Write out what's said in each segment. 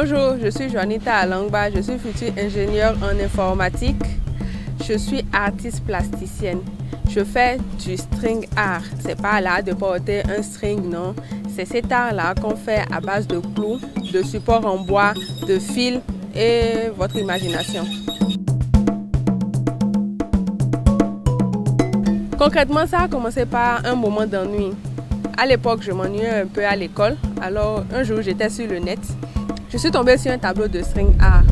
Bonjour, je suis Juanita Alangba, je suis future ingénieure en informatique. Je suis artiste plasticienne. Je fais du string art. C'est pas l'art de porter un string, non. C'est cet art-là qu'on fait à base de clous, de supports en bois, de fils et votre imagination. Concrètement, ça a commencé par un moment d'ennui. À l'époque, je m'ennuyais un peu à l'école. Alors, un jour, j'étais sur le net. Je suis tombée sur un tableau de string art.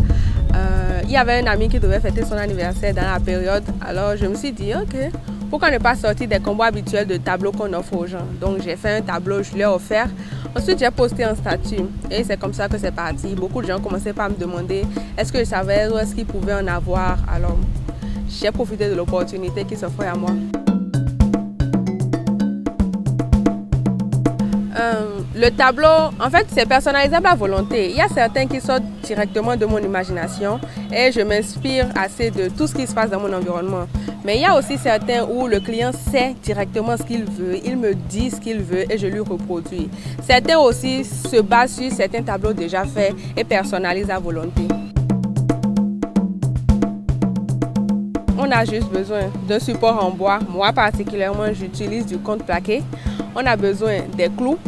Il y avait un ami qui devait fêter son anniversaire dans la période. Alors, je me suis dit, ok, pourquoi ne pas sortir des combos habituels de tableaux qu'on offre aux gens? Donc, j'ai fait un tableau, je lui ai offert. Ensuite, j'ai posté un statut. Et c'est comme ça que c'est parti. Beaucoup de gens commençaient par me demander est-ce que je savais où est-ce qu'ils pouvaient en avoir. Alors, j'ai profité de l'opportunité qui s'offrait à moi. Le tableau, en fait, c'est personnalisable à volonté. Il y a certains qui sortent directement de mon imagination et je m'inspire assez de tout ce qui se passe dans mon environnement. Mais il y a aussi certains où le client sait directement ce qu'il veut, il me dit ce qu'il veut et je lui reproduis. Certains aussi se basent sur certains tableaux déjà faits et personnalisent à volonté. On a juste besoin d'un support en bois. Moi particulièrement, j'utilise du contreplaqué. On a besoin des clous.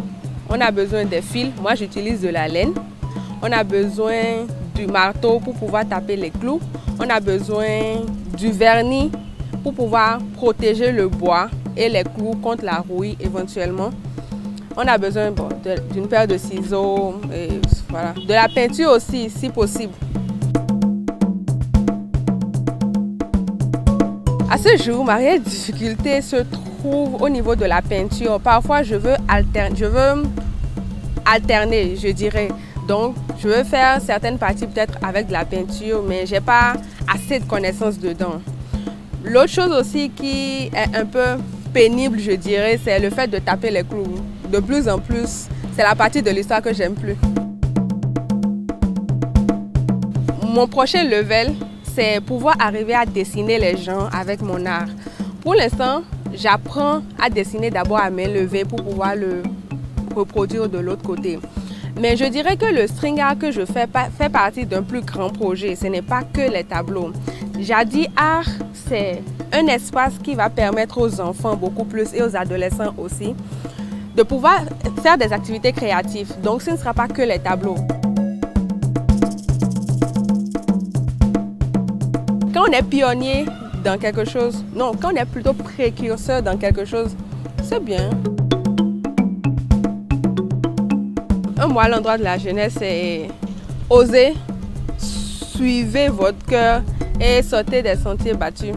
On a besoin des fils, moi j'utilise de la laine. On a besoin du marteau pour pouvoir taper les clous. On a besoin du vernis pour pouvoir protéger le bois et les clous contre la rouille éventuellement. On a besoin d'une paire de ciseaux, et voilà. De la peinture aussi si possible. À ce jour, ma réelle difficulté se trouve au niveau de la peinture. Parfois, je veux alterner, je dirais. Donc, je veux faire certaines parties peut-être avec de la peinture, mais je n'ai pas assez de connaissances dedans. L'autre chose aussi qui est un peu pénible, je dirais, c'est le fait de taper les clous. De plus en plus, c'est la partie de l'histoire que j'aime plus. Mon prochain level, c'est pouvoir arriver à dessiner les gens avec mon art. Pour l'instant, j'apprends à dessiner d'abord à main levée pour pouvoir le reproduire de l'autre côté. Mais je dirais que le string art que je fais fait partie d'un plus grand projet. Ce n'est pas que les tableaux. Jadi Art, c'est un espace qui va permettre aux enfants beaucoup plus et aux adolescents aussi de pouvoir faire des activités créatives. Donc ce ne sera pas que les tableaux. Quand on est pionnier dans quelque chose, non, quand on est plutôt précurseur dans quelque chose, c'est bien. Un mot à l'endroit de la jeunesse, c'est oser, suivez votre cœur et sortez des sentiers battus.